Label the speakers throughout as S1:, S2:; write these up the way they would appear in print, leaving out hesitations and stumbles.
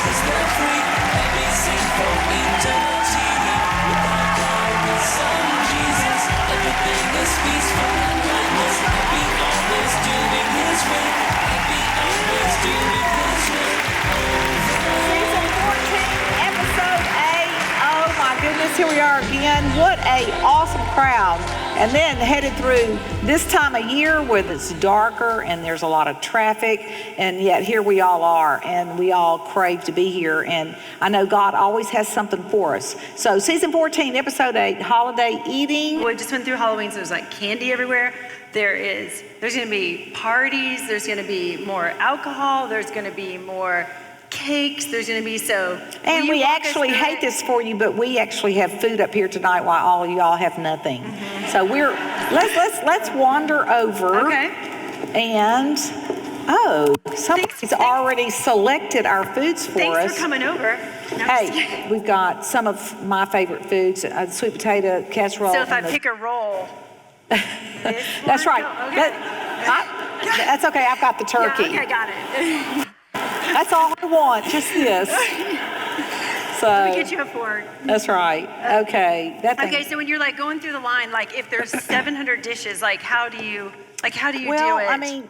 S1: 'cause they're free. Every scene for eternity. Without God, with some Jesus, everything is peaceful and kindness. Happy, always doing His will. Happy, always doing His will.
S2: Season 14, episode 8. Oh my goodness, here we are again. What a awesome crowd. And then headed through this time of year where it's darker and there's a lot of traffic, and yet here we all are, and we all crave to be here. And I know God always has something for us. So season 14, episode 8, holiday eating.
S3: We just went through Halloween, so there's like candy everywhere. There's going to be parties. There's going to be more alcohol. There's going to be more cakes. There's going to be
S2: And we actually hate this for you, but we actually have food up here tonight while all of y'all have nothing.
S3: Mm-hmm.
S2: So let's wander over.
S3: Okay.
S2: And somebody's already selected our foods for us.
S3: Thanks for coming over. No,
S2: Hey, we've got some of my favorite foods: sweet potato casserole.
S3: So if I pick a roll,
S2: that's right.
S3: Okay.
S2: That's okay. I've got the turkey.
S3: Yeah, okay, got it.
S2: That's all I want, just this. So
S3: Let me get you a fork.
S2: That's right. Okay.
S3: Okay, so when you're like going through the line, like if there's 700 dishes, like how do you do it?
S2: Well, I mean,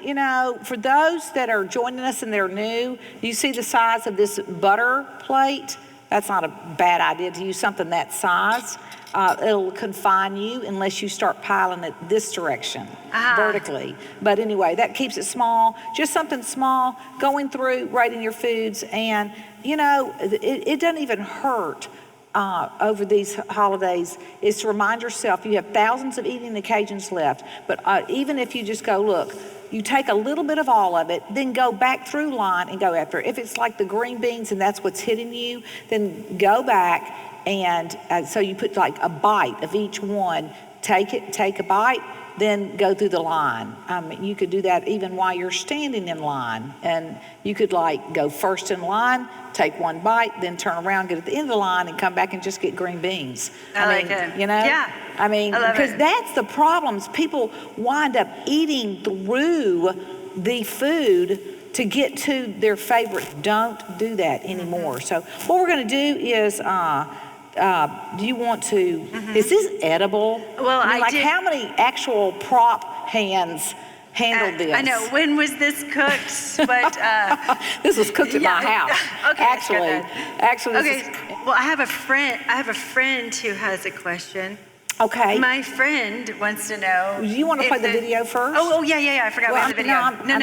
S2: for those that are joining us and they're new, you see the size of this butter plate? That's not a bad idea to use something that size. It'll confine you unless you start piling it this direction, vertically. But anyway, that keeps it small, just something small, going through, rating your foods. And, it doesn't even hurt over these holidays is to remind yourself you have thousands of eating occasions left. But even if you just go, look, you take a little bit of all of it, then go back through line and go after it. If it's like the green beans and that's what's hitting you, then go back. And so you put like a bite of each one, take a bite, then go through the line. You could do that even while you're standing in line. And you could like go first in line, take one bite, then turn around, get at the end of the line and come back and just get green beans.
S3: I like it.
S2: Yeah. I mean, because that's the problems. People wind up eating through the food to get to their favorite. Don't do that anymore. So what we're going to do is, do you want to, is this edible?
S3: Well, I did.
S2: How many actual prop hands handled this?
S3: I know. When was this cooked? But
S2: this was cooked at my house.
S3: Okay.
S2: Actually.
S3: Well, I have a friend who has a question.
S2: Okay.
S3: My friend wants to know.
S2: Do you want to play the video first?
S3: Oh, yeah. I forgot about the video.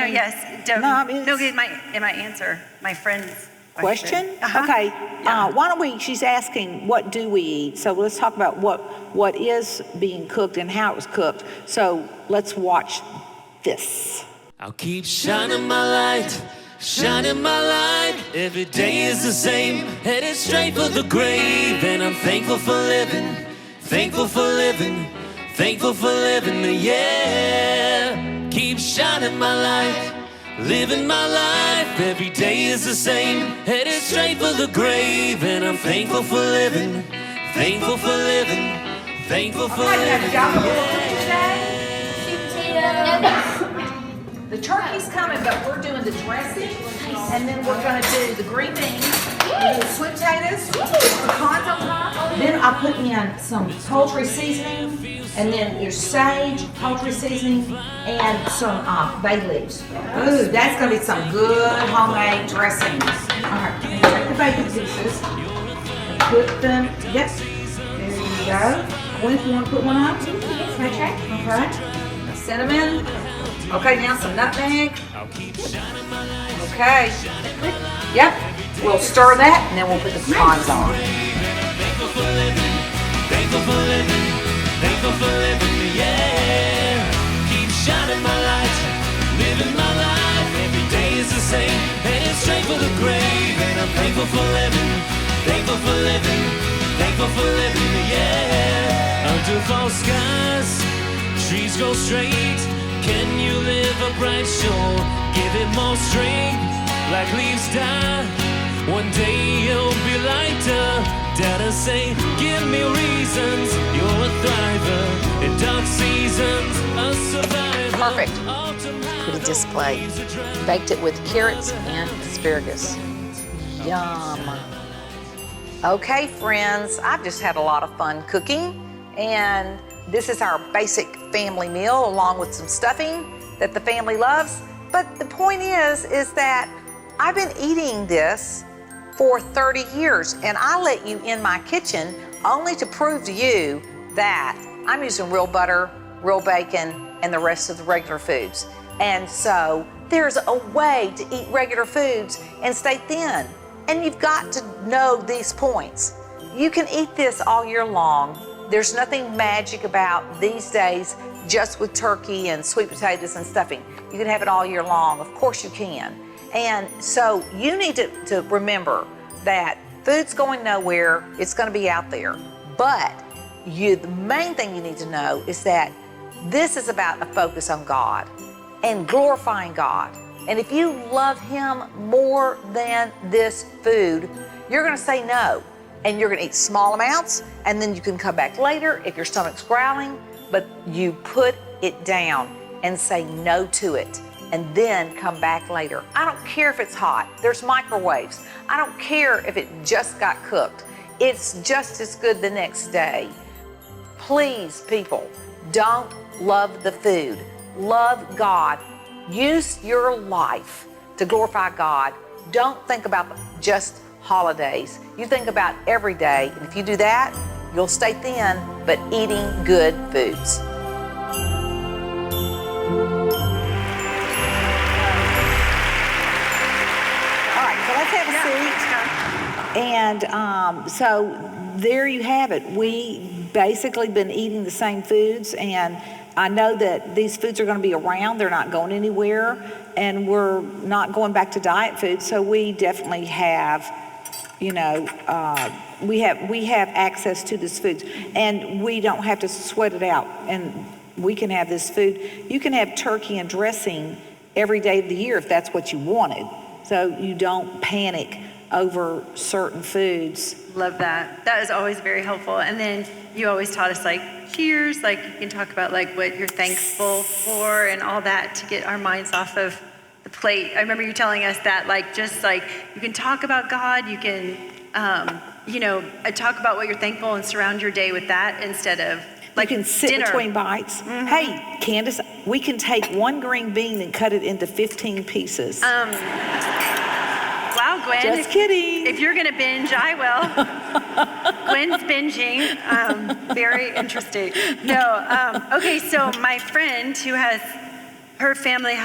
S3: Yes. Don't.
S2: It
S3: might answer my friend's
S2: question? Okay.
S3: Yeah.
S2: Why don't we, she's asking, what do we eat? So let's talk about what is being cooked and how it was cooked. So let's watch this.
S1: I'll keep shining my light. Every day is the same, headed straight for the grave. And I'm thankful for living, yeah. Keep shining my light. Living my life, every day is the same, headed straight for the grave, and I'm thankful for living,
S2: The turkey's coming, but we're doing the dressing, and then we're gonna do the green beans, the sweet potatoes, pecans on top. Then I put in some poultry seasoning, and then your sage, poultry seasoning, and some bay leaves. Ooh, that's gonna be some good homemade dressings. All right, take the bacon pieces, and put them, there you go. When if you want to put one up? Okay. Cinnamon. Okay, now some nutmeg. Okay. Yep. We'll stir that and then we'll put the pecans on.
S1: Thankful for living, yeah. Keep shining my light, living my life. Every day is the same, headed straight for the grave. And I'm thankful for living, yeah. Under false skies, trees grow straight. Can you live upright? Sure, give it more strength. Like leaves die, one day you'll be lighter. Dare to say, give me reasons. You're a thriver in dark seasons, a survivor.
S2: Perfect. Pretty display. Baked it with carrots and asparagus. Yum. Okay, friends, I've just had a lot of fun cooking, and this is our basic family meal along with some stuffing that the family loves. But the point is that I've been eating this for 30 years, and I let you in my kitchen only to prove to you that I'm using real butter, real bacon, and the rest of the regular foods. And so there's a way to eat regular foods and stay thin. And you've got to know these points. You can eat this all year long. There's nothing magic about these days just with turkey and sweet potatoes and stuffing. You can have it all year long. Of course you can. And so you need to remember that food's going nowhere. It's going to be out there. But the main thing you need to know is that this is about a focus on God and glorifying God. And if you love Him more than this food, you're going to say no. And you're going to eat small amounts, and then you can come back later if your stomach's growling, but you put it down and say no to it, and then come back later. I don't care if it's hot. There's microwaves. I don't care if it just got cooked. It's just as good the next day. Please, people, don't love the food. Love God. Use your life to glorify God. Don't think about just holidays. You think about every day, and if you do that, you'll stay thin, but eating good foods. All right, so let's have a seat. And so there you have it. We basically been eating the same foods, and I know that these foods are going to be around. They're not going anywhere, and we're not going back to diet food. So we definitely have, we have access to this food, and we don't have to sweat it out. And we can have this food. You can have turkey and dressing every day of the year if that's what you wanted. So you don't panic over certain foods.
S3: Love that. That is always very helpful. And then you always taught us cheers, you can talk about what you're thankful for and all that to get our minds off of the plate. I remember you telling us that you can talk about God, you can, talk about what you're thankful and surround your day with that instead of
S2: you can sit
S3: dinner.
S2: Between bites. Mm-hmm. Hey, Candace, we can take one green bean and cut it into 15 pieces.
S3: Wow, Gwen.
S2: Just kidding.
S3: If you're going to binge, I will. Gwen's binging. Very interesting. No. Okay, so my friend who has her family,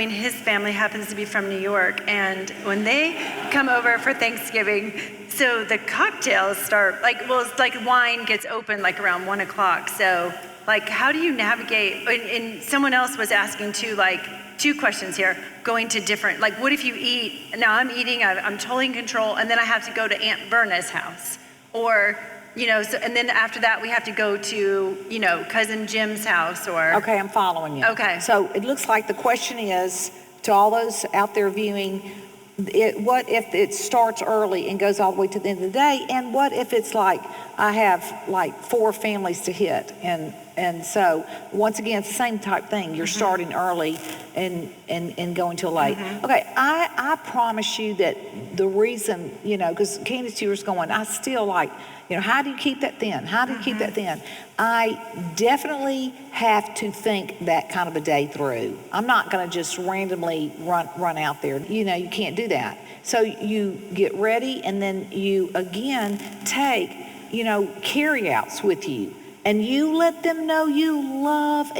S3: his family happens to be from New York, and when they come over for Thanksgiving, so the cocktails start, wine gets open around 1 o'clock. So, how do you navigate? And someone else was asking too, two questions here, going to different, what if you eat, now I'm eating, I'm totally in control, and then I have to go to Aunt Verna's house, or, and then after that we have to go to, Cousin Jim's house, or.
S2: Okay, I'm following you.
S3: Okay.
S2: So it looks like the question is, to all those out there viewing, what if it starts early and goes all the way to the end of the day, and what if it's I have 4 families to hit, and so once again it's the same type thing. You're starting early and going till late. Okay, I promise you that the reason, because Candace, you were going, I still how do you keep that thin? How do you keep that thin? I definitely have to think that kind of a day through. I'm not going to just randomly run out there. You can't do that. So you get ready, and then you again take, carryouts with you. And you let them know you love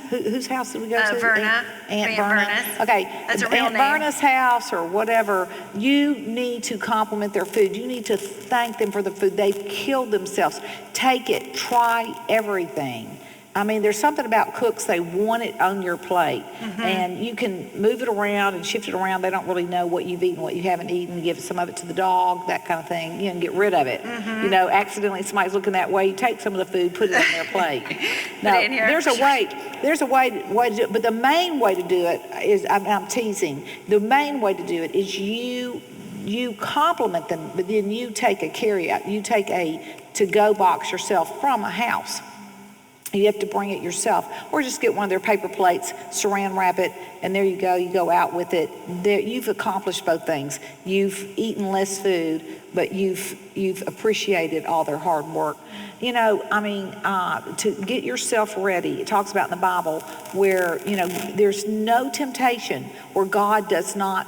S2: whose house did we go to?
S3: Verna.
S2: Aunt Verna. Okay.
S3: That's a real
S2: Aunt
S3: name.
S2: Verna's house or whatever. You need to compliment their food. You need to thank them for the food. They've killed themselves. Take it. Try everything. There's something about cooks, they want it on your plate. And you can move it around and shift it around. They don't really know what you've eaten, what you haven't eaten. Give some of it to the dog, that kind of thing. And get rid of it. Accidentally somebody's looking that way, you take some of the food, put it on their plate. No, there's a way to do it. But the main way to do it is, I'm teasing, the main way to do it is you compliment them, but then you take a carry out. You take a to-go box yourself from a house. You have to bring it yourself, or just get one of their paper plates, saran wrap it, and there you go. You go out with it. There, you've accomplished both things. You've eaten less food, but you've appreciated all their hard work. You know, I mean, to get yourself ready. It talks about in the Bible where, you know, there's no temptation where God does not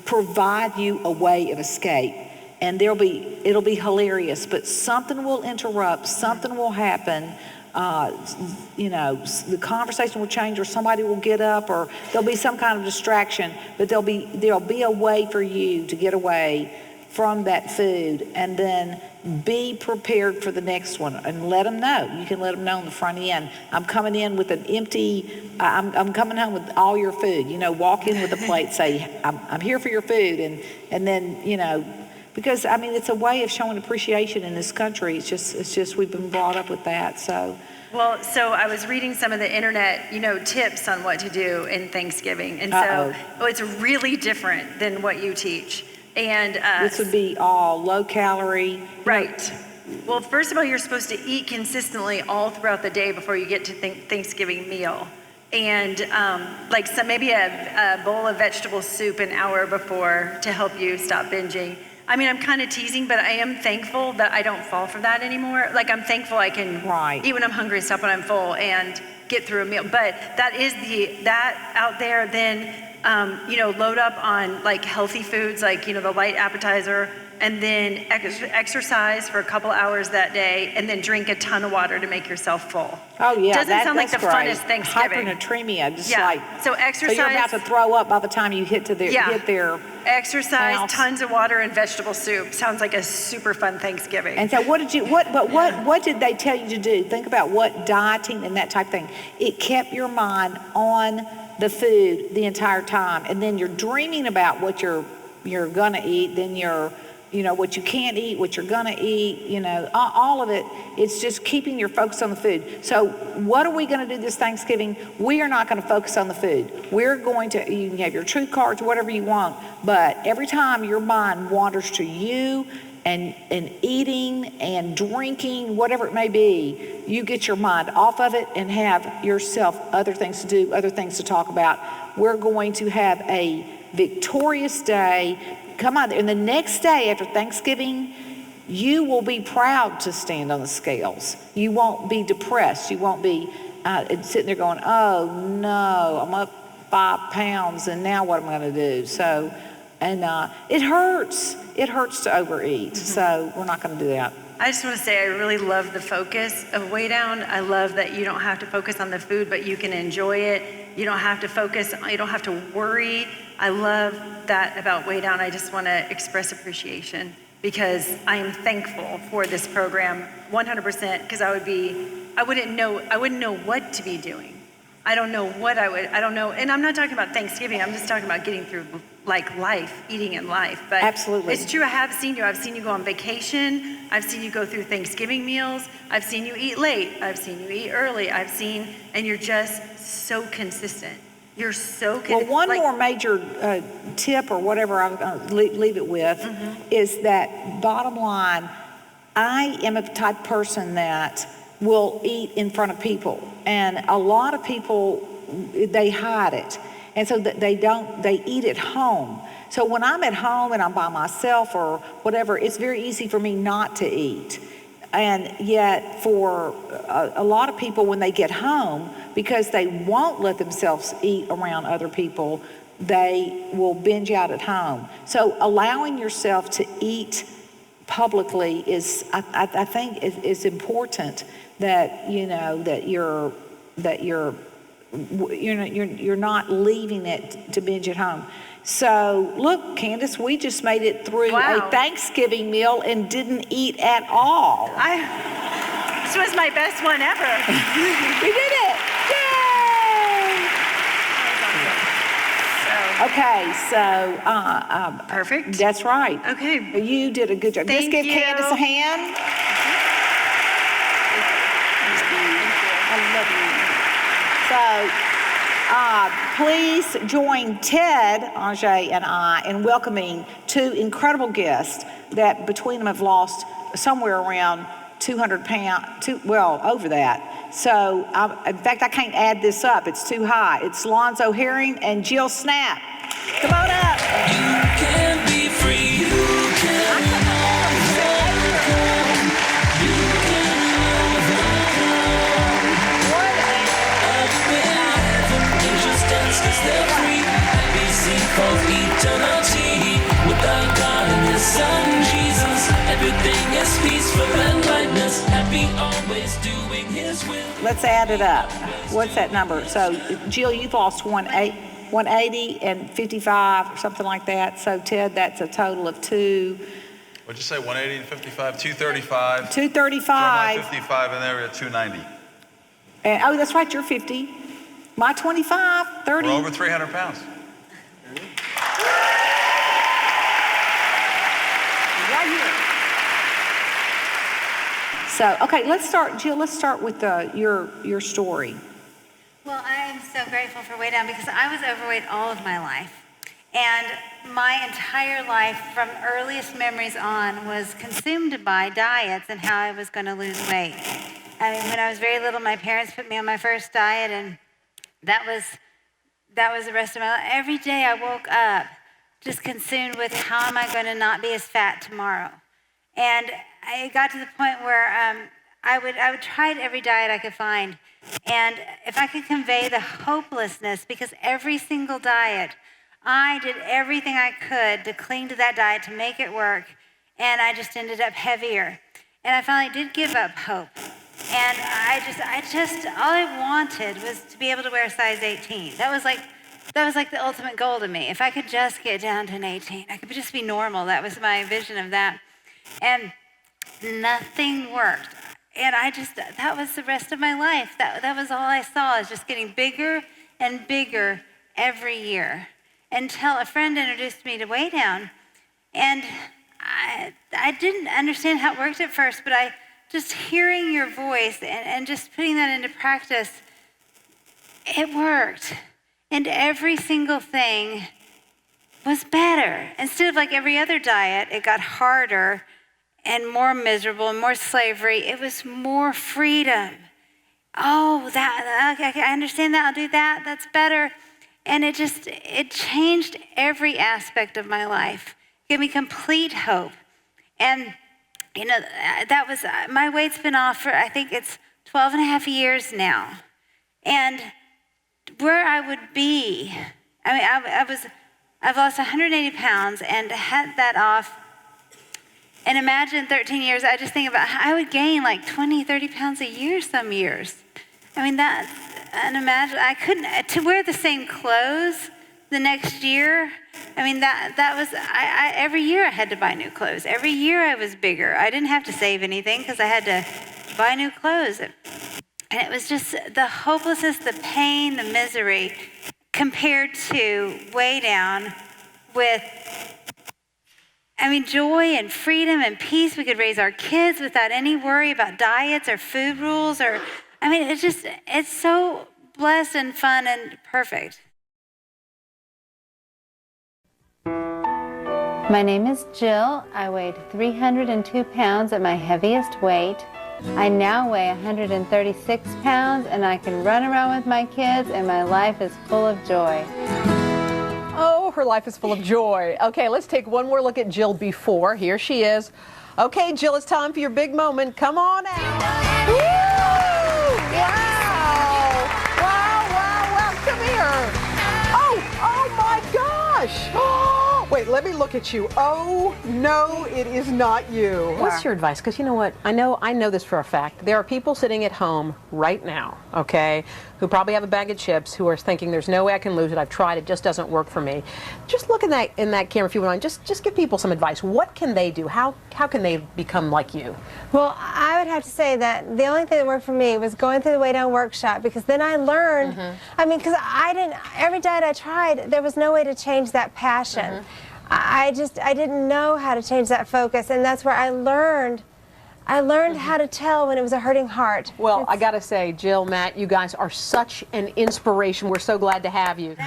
S2: provide you a way of escape. And it'll be hilarious, but something will interrupt, something will happen. You know, the conversation will change, or somebody will get up, or there'll be some kind of distraction, but there'll be a way for you to get away from that food, and then be prepared for the next one, and let them know. You can let them know on the front end. I'm coming in with an empty, I'm coming home with all your food. You know, walk in with a plate, say, I'm here for your food, and then, you know, because I mean, it's a way of showing appreciation in this country. It's just we've been brought up with that. So.
S3: Well, so I was reading some of the internet, you know, tips on what to do in Thanksgiving, and so it's really different than what you teach. And
S2: this would be all low calorie.
S3: Right. Well, first of all, you're supposed to eat consistently all throughout the day before you get to Thanksgiving meal. And like maybe a bowl of vegetable soup an hour before to help you stop binging. I mean, I'm kind of teasing, but I am thankful that I don't fall for that anymore. Like, I'm thankful I can eat when I'm hungry, stop when I'm full, and get through a meal. But that is that out there, then, you know, load up on like healthy foods, like, you know, the light appetizer, and then exercise for a couple hours that day, and then drink a ton of water to make yourself full.
S2: Oh yeah,
S3: doesn't sound like the
S2: great.
S3: funnest Thanksgiving.
S2: Hypernatremia, just
S3: yeah.
S2: like
S3: so exercise.
S2: So you're about to throw up by the time you hit their
S3: exercise,
S2: house.
S3: Tons of water, and vegetable soup. Sounds like a super fun Thanksgiving.
S2: And so, what did they tell you to do? Think about what dieting and that type of thing. It kept your mind on the food the entire time, and then you're dreaming about what you're gonna eat. Then you know, what you can't eat, what you're gonna eat, you know, all of it. It's just keeping your focus on the food. So what are we gonna do this Thanksgiving? We are not gonna focus on the food. We're going to, you can have your truth cards, whatever you want, but every time your mind wanders to you and eating and drinking, whatever it may be, you get your mind off of it and have yourself other things to do, other things to talk about. We're going to have a victorious day. Come on, and the next day after Thanksgiving, you will be proud to stand on the scales. You won't be depressed. You won't be sitting there going, oh no, I'm up 5 pounds and now what am I gonna do? So, and it hurts. It hurts to overeat. So we're not gonna do that.
S3: I just want to say I really love the focus of Way Down. I love that you don't have to focus on the food, but you can enjoy it. You don't have to focus, you don't have to worry. I love that about Way Down. I just want to express appreciation because I am thankful for this program 100%, because I wouldn't know what to be doing. I don't know, and I'm not talking about Thanksgiving, I'm just talking about getting through like life, eating in life. But
S2: absolutely,
S3: it's true, I've seen you go on vacation, I've seen you go through Thanksgiving meals, I've seen you eat late, I've seen you eat early, and you're just so consistent. You're so consistent.
S2: Well, one more major tip or whatever I'm going to leave it with is that bottom line, I am a type of person that will eat in front of people. And a lot of people, they hide it. And so they eat at home. So when I'm at home and I'm by myself or whatever, it's very easy for me not to eat. And yet for a lot of people, when they get home, because they won't let themselves eat around other people, they will binge out at home. So allowing yourself to eat publicly is, I think, is important. That you know that you're not leaving it to binge at home. So look, Candace, we just made it through a Thanksgiving meal and didn't eat at all.
S3: This was my best one ever.
S2: We did it! Yay! Okay, so
S3: perfect.
S2: That's right.
S3: Okay,
S2: you did a good job.
S3: Thank
S2: Let's give
S3: you.
S2: Candace a hand. So please join Ted, Anjay, and I in welcoming two incredible guests that between them have lost somewhere around 200 pounds, over that. So, in fact, I can't add this up. It's too high. It's Lonzo, Herron, and Jill Snapp. Come on up.
S1: You can be free. You can overcome. You can overcome. Up in heaven, angels dance 'cause they're free. Happy seek for eternity. With our God and His Son Jesus, everything is peaceful and lightness. Happy always doing His will.
S2: Let's add it up. What's that number? So, Jill, you've lost 180 and 55 or something like that. So, Ted, that's a total of
S4: What'd you say, 180 and 55? 235.
S2: 235.
S4: From my 55 and there we're at 290.
S2: And, oh, that's right, you're 50. My 25, 30.
S4: We're over 300 pounds.
S2: Right here. So, okay, let's start, Jill, let's start with your story.
S5: Well, I am so grateful for Way Down because I was overweight all of my life. And my entire life, from earliest memories on, was consumed by diets and how I was going to lose weight. I mean, when I was very little, my parents put me on my first diet, and that was the rest of my life. Every day I woke up just consumed with how am I going to not be as fat tomorrow. And I got to the point where I would try every diet I could find. And if I could convey the hopelessness, because every single diet, I did everything I could to cling to that diet to make it work, and I just ended up heavier. And I finally did give up hope. And I just all I wanted was to be able to wear a size 18. That was like the ultimate goal to me. If I could just get down to an 18, I could just be normal. That was my vision of that. And nothing worked. And that was the rest of my life. That was all I saw, is just getting bigger and bigger every year, until a friend introduced me to Way Down. And I didn't understand how it worked at first, but just hearing your voice and just putting that into practice, it worked. And every single thing was better. Instead of like every other diet, it got harder and more miserable and more slavery. It was more freedom. Oh, okay, I understand that. I'll do that. That's better. And it changed every aspect of my life. Gave me complete hope. And, that was, my weight's been off for, I think it's 12 and a half years now. And where I would be, I mean, I've lost 180 pounds and had that off. And imagine 13 years, I just think about how I would gain like 20, 30 pounds a year some years. I mean, unimaginable. I couldn't, to wear the same clothes the next year, I mean, that was, every year I had to buy new clothes. Every year I was bigger. I didn't have to save anything because I had to buy new clothes. And it was just the hopelessness, the pain, the misery, compared to Way Down with, joy and freedom and peace. We could raise our kids without any worry about diets or food rules it's so blessed and fun and perfect.
S6: My name is Jill. I weighed 302 pounds at my heaviest weight. I now weigh 136 pounds, and I can run around with my kids, and my life is full of joy.
S7: Oh, her life is full of joy. Okay, let's take one more look at Jill before. Here she is. Okay, Jill, it's time for your big moment. Come on out. Woo! Wow! Wow! Come here. Oh my gosh! Wait, let me look at you. Oh, no, it is not you. What's your advice? Because you know what? I know this for a fact. There are people sitting at home right now, okay, who probably have a bag of chips, who are thinking, there's no way I can lose it. I've tried. It just doesn't work for me. Just look in that camera, if you want. Just give people some advice. What can they do? How can they become like you?
S8: Well, I would have to say that the only thing that worked for me was going through the Way Down workshop, because then I learned, because every diet I tried, there was no way to change that passion. I didn't know how to change that focus, and that's where I learned how to tell when it was a hurting heart.
S7: Well, I got to say, Jill, Matt, you guys are such an inspiration. We're so glad to have you.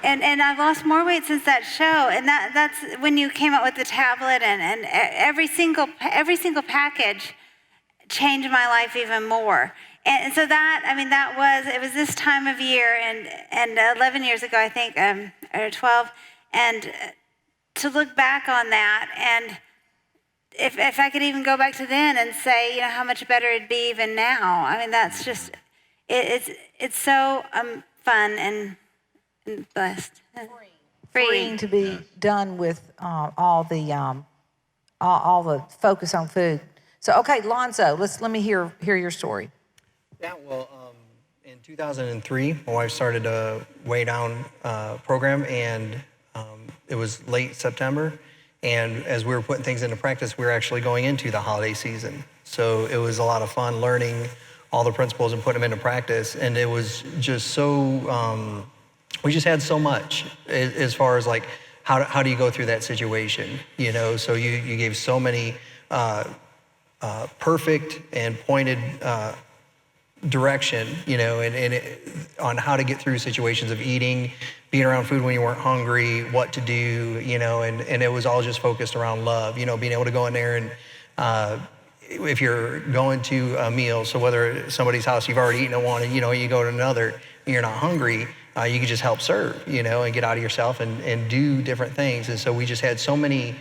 S5: And I've lost more weight since that show. And that's when you came out with the tablet, and every single package changed my life even more. And so it was this time of year, and 11 years ago, I think, or 12, and to look back on that, and if I could even go back to then and say, how much better it'd be even now. I mean, that's just, it's so fun and blessed.
S2: Freeing to be done with all the focus on food. So, okay, Lonzo, let me hear your story.
S9: Yeah, well, in 2003, my wife started a Weigh Down program, and it was late September. And as we were putting things into practice, we were actually going into the holiday season. So it was a lot of fun learning all the principles and putting them into practice. And it was just so, we just had so much as far as like, how do you go through that situation? So you gave so many perfect and pointed direction, on how to get through situations of eating, being around food when you weren't hungry, what to do, and it was all just focused around love, being able to go in there and if you're going to a meal, so whether somebody's house you've already eaten at one and you go to another and you're not hungry, you can just help serve, and get out of yourself and do different things. And so we just had so many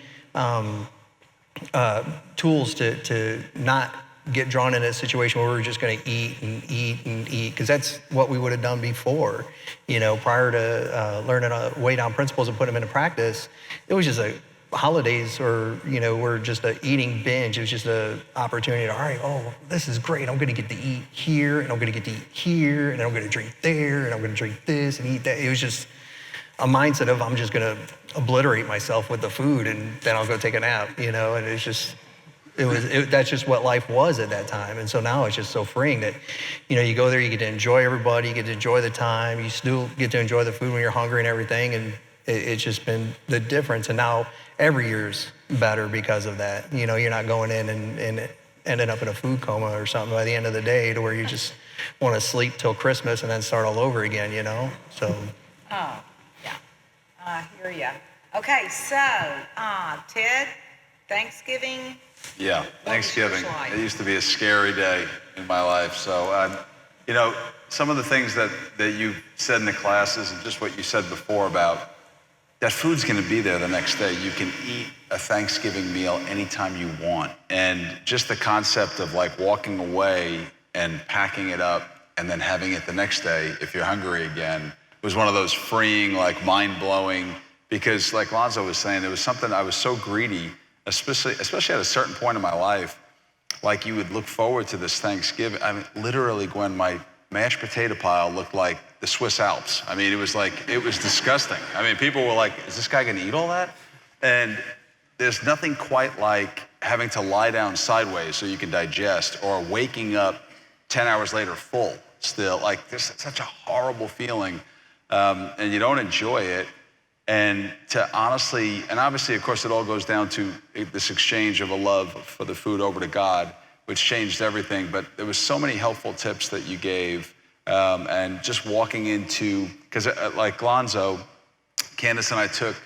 S9: tools to not get drawn in a situation where we were just going to eat and eat and eat, because that's what we would have done before, prior to learning Weigh Down principles and putting them into practice. It was just holidays or, we're just a eating binge. It was just an opportunity to, all right, this is great. I'm going to get to eat here, and I'm going to get to eat here, and I'm going to drink there, and I'm going to drink this and eat that. It was just a mindset of, I'm just going to obliterate myself with the food, and then I'll go take a nap, and it's just, that's just what life was at that time. And so now it's just so freeing that, you go there, you get to enjoy everybody, you get to enjoy the time, you still get to enjoy the food when you're hungry and everything. And it's just been the difference. And now every year's better because of that. You're not going in and ending up in a food coma or something by the end of the day to where you just want to sleep till Christmas and then start all over again, So.
S2: Oh, yeah, I hear ya. Okay, so, Ted, Thanksgiving.
S4: Yeah, Thanksgiving. It used to be a scary day in my life. So, some of the things that you said in the classes and just what you said before about that food's going to be there the next day. You can eat a Thanksgiving meal anytime you want. And just the concept of like walking away and packing it up and then having it the next day, if you're hungry again, was one of those freeing, like mind-blowing, because like Lonzo was saying, it was something I was so greedy, especially at a certain point in my life, like you would look forward to this Thanksgiving. I mean, literally, Gwen, my mashed potato pile looked like the Swiss Alps. I mean, it was disgusting. I mean, people were like, is this guy gonna eat all that? And there's nothing quite like having to lie down sideways so you can digest, or waking up 10 hours later full still. Like, there's such a horrible feeling, and you don't enjoy it. And to honestly, and obviously, of course, it all goes down to this exchange of a love for the food over to God, which changed everything. But there was so many helpful tips that you gave, and just walking into, because like Lonzo, Candace and I took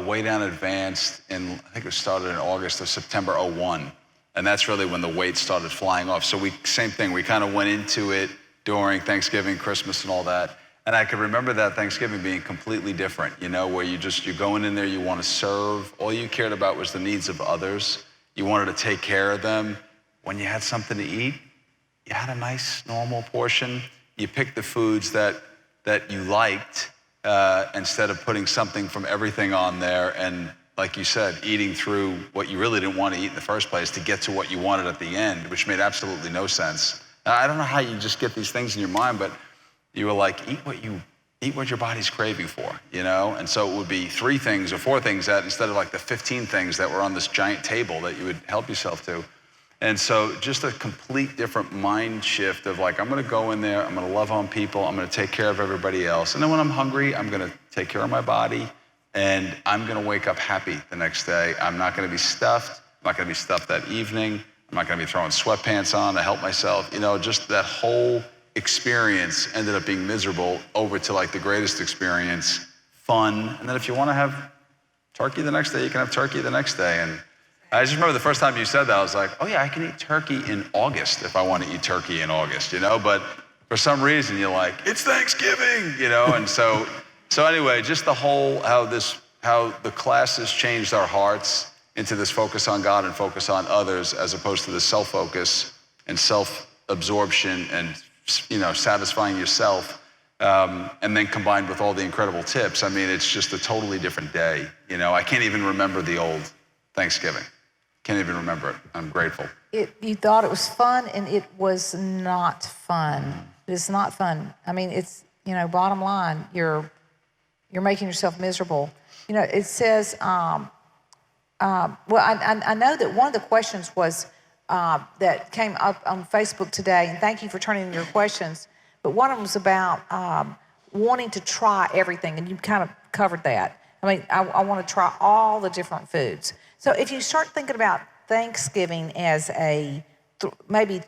S4: Weigh Down Advanced in, I think it started in August or September 01. And that's really when the weight started flying off. So same thing, we kind of went into it during Thanksgiving, Christmas and all that. And I could remember that Thanksgiving being completely different, where you're going in there, you want to serve. All you cared about was the needs of others. You wanted to take care of them. When you had something to eat, you had a nice, normal portion. You picked the foods that you liked, instead of putting something from everything on there and, like you said, eating through what you really didn't want to eat in the first place to get to what you wanted at the end, which made absolutely no sense. I don't know how you just get these things in your mind, but you were like, eat what your body's craving for, And so it would be 3 things or 4 things that instead of like the 15 things that were on this giant table that you would help yourself to. And so just a complete different mind shift of like, I'm gonna go in there, I'm gonna love on people, I'm gonna take care of everybody else. And then when I'm hungry, I'm gonna take care of my body, and I'm gonna wake up happy the next day. I'm not gonna be stuffed. I'm not gonna be stuffed that evening. I'm not gonna be throwing sweatpants on to help myself. Just that whole experience ended up being miserable over to like the greatest experience fun. And then if you want to have turkey the next day, you can have turkey the next day. And I just remember the first time you said that, I was like, oh yeah, I can eat turkey in August if I want to eat turkey in August, you know? But for some reason, you're like, it's Thanksgiving, you know? And so anyway, just the whole, how the classes changed our hearts into this focus on God and focus on others, as opposed to the self-focus and self-absorption and, you know, satisfying yourself. And then combined with all the incredible tips, I mean, it's just a totally different day. You know, I can't even remember the old Thanksgiving. Can't even remember it. I'm grateful.
S2: You thought it was fun, and it was not fun. It's not fun. I mean, it's, you know, bottom line, you're making yourself miserable. You know, it says, well, I know that one of the questions was that came up on Facebook today, and thank you for turning in your questions, but one of them was about wanting to try everything, and you kind of covered that. I mean, I want to try all the different foods. So if you start thinking about Thanksgiving as maybe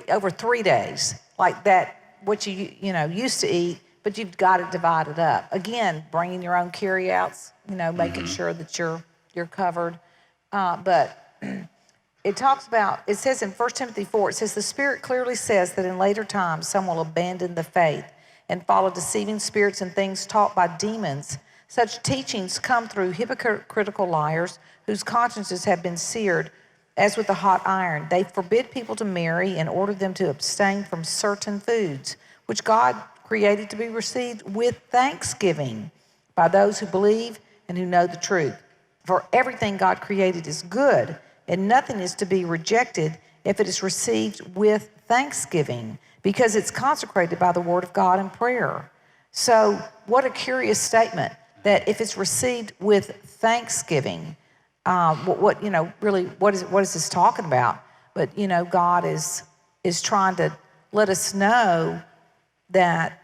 S2: over 3 days, like that, what you used to eat, but you've got to divide it up. Again, bringing your own carryouts, you know, making sure that you're covered. But it talks about, it says in 1 Timothy 4, it says, the Spirit clearly says that in later times some will abandon the faith and follow deceiving spirits and things taught by demons. Such teachings come through hypocritical liars whose consciences have been seared as with a hot iron. They forbid people to marry and order them to abstain from certain foods, which God created to be received with thanksgiving by those who believe and who know the truth. For everything God created is good, and nothing is to be rejected if it is received with thanksgiving, because it's consecrated by the word of God and prayer. So what a curious statement, that if it's received with thanksgiving, what is this talking about? But, you know, God is trying to let us know that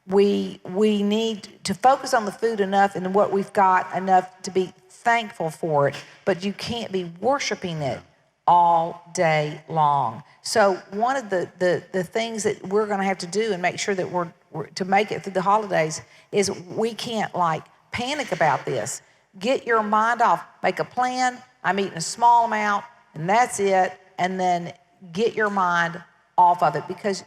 S2: we need to focus on the food enough and what we've got enough to be thankful for it, but you can't be worshiping it all day long. So one of the things that we're going to have to do and make sure that we're to make it through the holidays is we can't like panic about this. Get your mind off. Make a plan. I'm eating a small amount, and that's it. And then get your mind off of it, because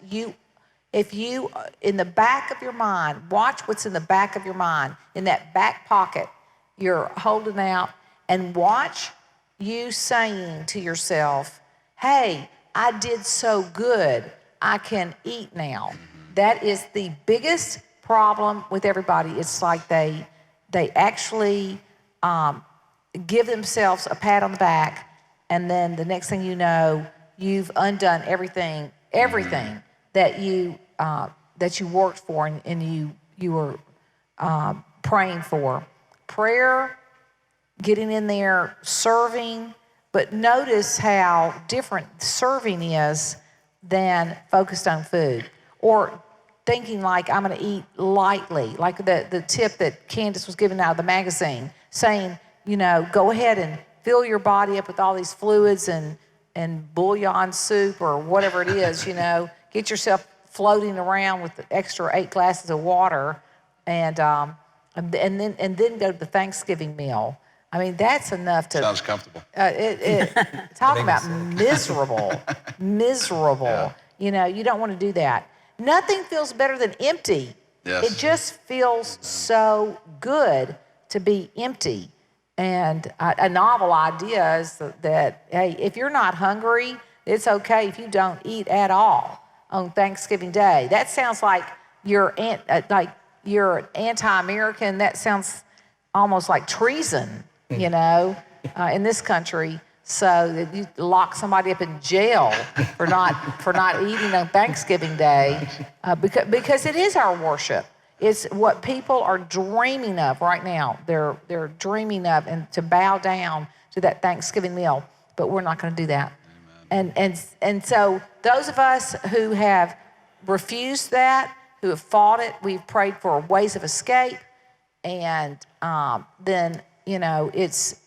S2: if you, in the back of your mind, watch what's in the back of your mind, in that back pocket you're holding out, and watch you saying to yourself, hey, I did so good, I can eat now. That is the biggest problem with everybody. It's like they actually give themselves a pat on the back, and then the next thing you know, you've undone everything that you worked for and you were praying for. Prayer, getting in there, serving, but notice how different serving is than focused on food, or thinking like I'm going to eat lightly, like the tip that Candace was giving out of the magazine, saying, you know, go ahead and fill your body up with all these fluids and bouillon soup or whatever it is, you know, get yourself floating around with the extra 8 glasses of water, and then go to the Thanksgiving meal. I mean, that's enough to...
S4: Sounds comfortable.
S2: Talk about miserable. Yeah. You know, you don't want to do that. Nothing feels better than empty.
S4: Yes.
S2: It just feels so good to be empty. And a novel idea is that, hey, if you're not hungry, it's okay if you don't eat at all on Thanksgiving Day. That sounds like you're anti-American. That sounds almost like treason, you know, in this country. So that you lock somebody up in jail for not eating on Thanksgiving Day, because it is our worship. It's what people are dreaming of right now. They're dreaming of, and to bow down to that Thanksgiving meal. But we're not going to do that. And so those of us who have refused that, who have fought it, we've prayed for ways of escape, and then, you know, it's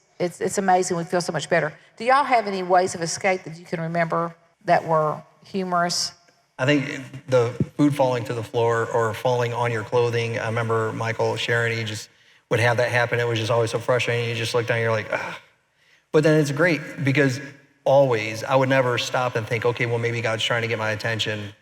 S2: amazing. We feel so much better. Do y'all have any ways of escape that you can remember that were humorous?
S9: I think the food falling to the floor or falling on your clothing. I remember Michael sharing, would have that happen. It was just always so frustrating. You just look down and you're like, ah. But then it's great because always I would never stop and think, okay, well, maybe God's trying to get my attention,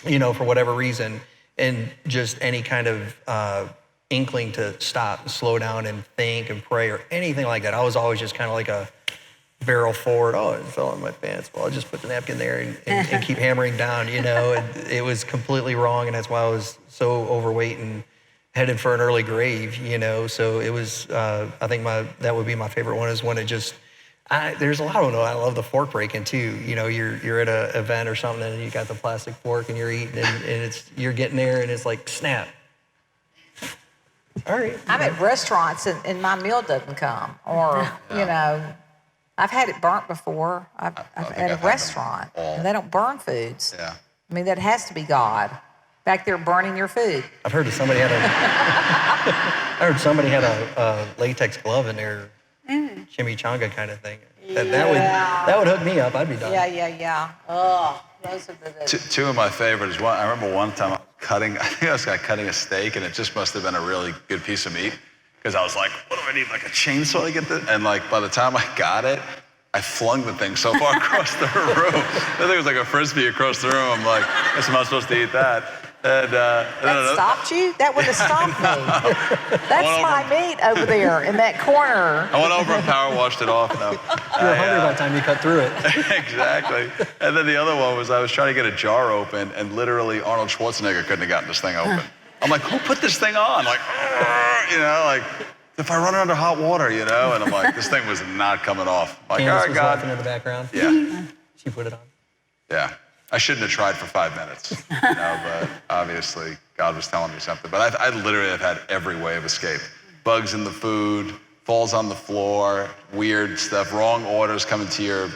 S9: for whatever reason. And just any kind of inkling to stop and slow down and think and pray or anything like that. I was always just kind of like a barrel forward. Oh, it fell in my pants. Well, I'll just put the napkin there and keep hammering down, And it was completely wrong. And that's why I was so overweight and headed for an early grave, So it was, I think that would be my favorite one is when it just, there's a lot of them. I love the fork breaking too. You're at an event or something and you got the plastic fork and you're eating and you're getting there and it's like, snap. All right.
S2: I'm at restaurants and my meal doesn't come or, I've had it burnt before. I've at a restaurant and they don't burn foods.
S4: Yeah.
S2: I mean, that has to be God back there burning your food.
S9: I've heard somebody had a latex glove in their chimichanga kind of thing. That would hook me up. I'd be done.
S2: Yeah. Oh, those are the
S4: Two of my favorites. One, I remember one time cutting a steak, and it just must have been a really good piece of meat. Because I was like, what do I need, like a chainsaw to get this? And by the time I got it, I flung the thing so far across the room. I think it was like a Frisbee across the room. I'm like, I guess I'm not supposed to eat that. And,
S2: that stopped you? That would have stopped me. That's my meat over there in that corner.
S4: I went over and power washed it off. No.
S9: You were hungry by the time you cut through it.
S4: Exactly. And then the other one was I was trying to get a jar open, and literally Arnold Schwarzenegger couldn't have gotten this thing open. I'm like, who put this thing on? Like, if I run it under hot water, And I'm like, this thing was not coming off. I'm like,
S9: Candace
S4: all right,
S9: was
S4: God.
S9: laughing in the background.
S4: Yeah.
S9: She put it on.
S4: Yeah. I shouldn't have tried for 5 minutes, but obviously God was telling me something. But I literally have had every way of escape. Bugs in the food, falls on the floor, weird stuff, wrong orders coming to your,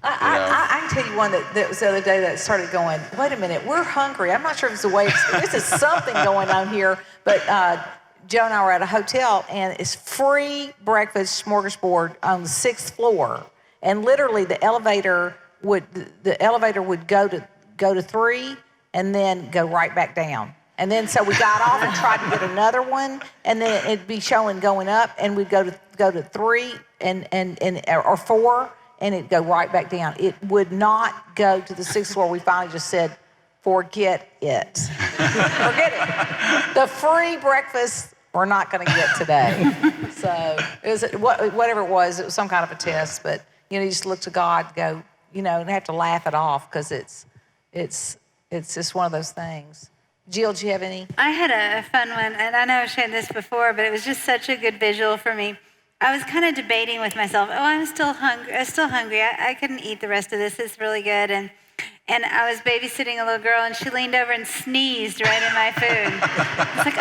S2: I can tell you one that was the other day that started going, wait a minute, we're hungry. I'm not sure if it's the way, this is something going on here. But Joe and I were at a hotel, and it's free breakfast smorgasbord on the 6th floor. And literally the elevator would go to 3 and then go right back down. And then so we got off and tried to get another one, and then it'd be showing going up, and we'd go to 3 or 4, and it'd go right back down. It would not go to the 6th floor. We finally just said, forget it. Forget it. The free breakfast we're not going to get today. So it was whatever it was some kind of a test, but you just look to God, go. And have to laugh it off because it's just one of those things. Jill, do you have any?
S5: I had a fun one, and I know I've shared this before, but it was just such a good visual for me. I was kind of debating with myself, I'm still hungry. I couldn't eat the rest of this. It's really good. And I was babysitting a little girl, and she leaned over and sneezed right in my food. I was like,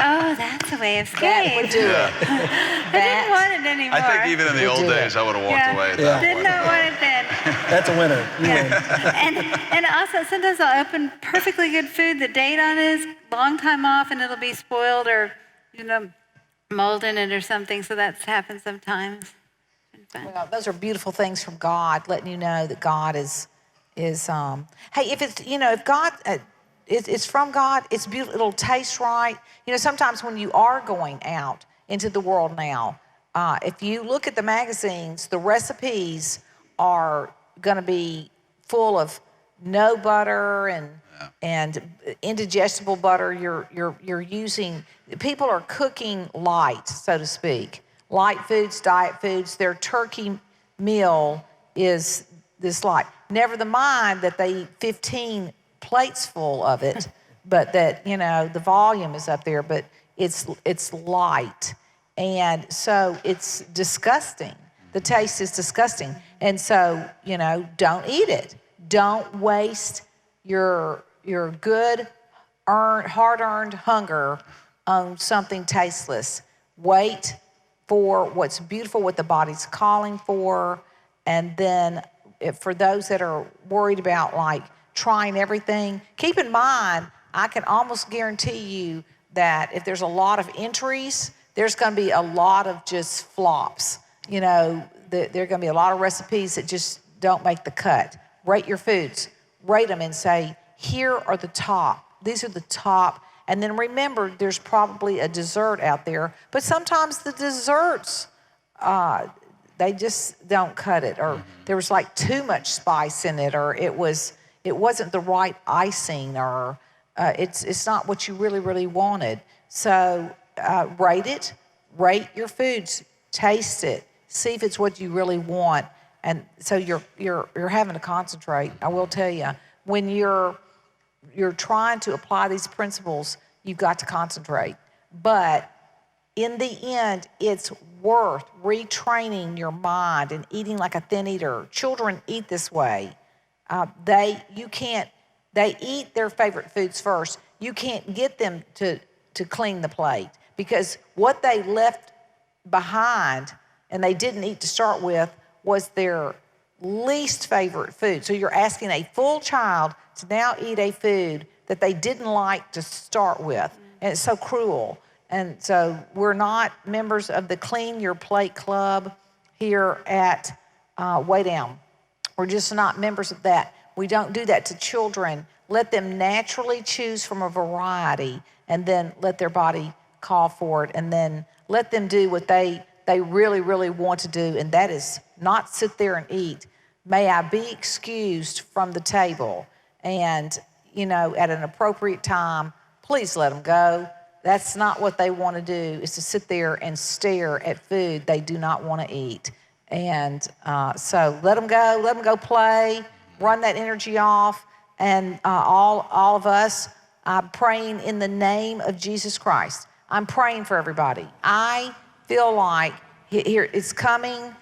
S5: that's a way of escape.
S2: That would do it.
S5: I didn't want it anymore.
S4: I think even in the old days, I would have walked away at that
S5: Did
S4: point.
S5: not want it then.
S9: That's a winner. You win.
S5: And also, sometimes I'll open perfectly good food. The date on it is long time off, and it'll be spoiled or, mold in it or something. So that's happened sometimes.
S2: Well, those are beautiful things from God, letting you know that God is hey, if it's, if God, it's from God, it's beautiful, it'll taste right. Sometimes when you are going out into the world now, if you look at the magazines, the recipes are going to be full of no butter and indigestible butter. You're using, people are cooking light, so to speak. Light foods, diet foods, their turkey meal is this light. Never the mind that they eat 15 plates full of it, but that, the volume is up there, but it's light. And so it's disgusting. The taste is disgusting. And so, don't eat it. Don't waste your good, hard-earned hunger on something tasteless. Wait for what's beautiful, what the body's calling for, and then for those that are worried about trying everything, keep in mind, I can almost guarantee you that if there's a lot of entries, there's going to be a lot of just flops. There are going to be a lot of recipes that just don't make the cut. Rate your foods. Rate them and say, here are the top. These are the top. And then remember, there's probably a dessert out there, but sometimes the desserts, they just don't cut it, or there was like too much spice in it, or it wasn't the right icing, or it's not what you really wanted. So rate your foods, taste it, see if it's what you really want. And so you're having to concentrate. I will tell you, when you're trying to apply these principles, you've got to concentrate. But in the end, it's worth retraining your mind and eating like a thin eater. Children eat this way. They eat their favorite foods first. You can't get them to clean the plate, because what they left behind and they didn't eat to start with was their least favorite food. So you're asking a full child to now eat a food that they didn't like to start with. And it's so cruel. And so we're not members of the Clean Your Plate Club here at Way Down. We're just not members of that. We don't do that to children. Let them naturally choose from a variety, and then let their body call for it, and then let them do what they really want to do, and that is not sit there and eat. May I be excused from the table, and at an appropriate time, please let them go. That's not what they want to do, is to sit there and stare at food they do not want to eat. And so let them go play, run that energy off. And all of us, I'm praying in the name of Jesus Christ. I'm praying for everybody. I feel like here it's coming.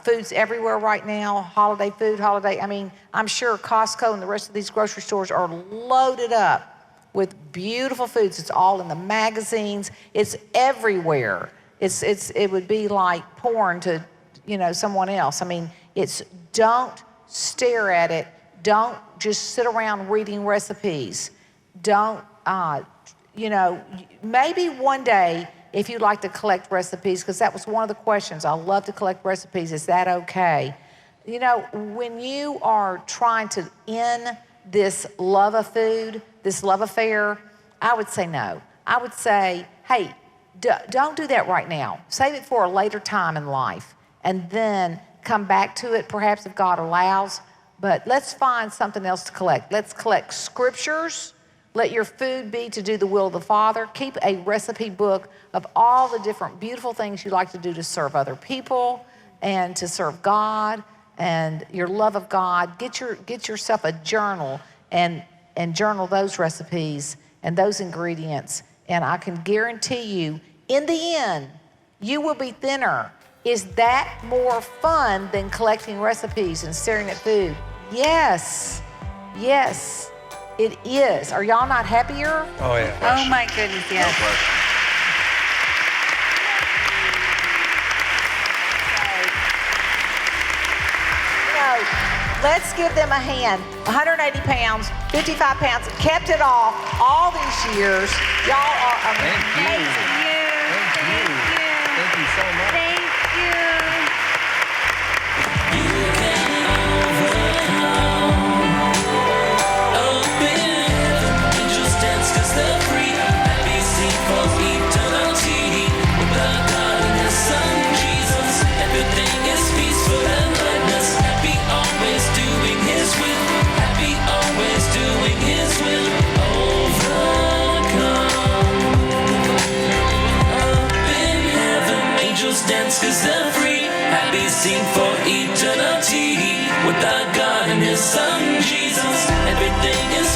S2: Food's everywhere right now, holiday food, I mean, I'm sure Costco and the rest of these grocery stores are loaded up with beautiful foods. It's all in the magazines. It's everywhere. It would be like porn to, someone else. I mean, don't stare at it. Don't just sit around reading recipes. Don't, maybe one day, if you'd like to collect recipes, because that was one of the questions. I love to collect recipes. Is that okay? When you are trying to end this love of food, this love affair, I would say no. I would say, hey, don't do that right now. Save it for a later time in life, and then come back to it, perhaps if God allows. But let's find something else to collect. Let's collect scriptures. Let your food be to do the will of the Father. Keep a recipe book of all the different beautiful things you like to do to serve other people and to serve God and your love of God. Get yourself a journal and journal those recipes and those ingredients. And I can guarantee you, in the end, you will be thinner. Is that more fun than collecting recipes and staring at food? Yes, it is. Are y'all not happier?
S9: Oh, yeah.
S3: Oh, my goodness, yes.
S4: No question.
S2: Let's give them a hand. 180 pounds, 55 pounds, kept it off all these years. Y'all are amazing.
S9: Thank you so much.
S3: Thank you.
S1: Dance 'cause they're free, happy sing for eternity with our God and His Son Jesus. Everything is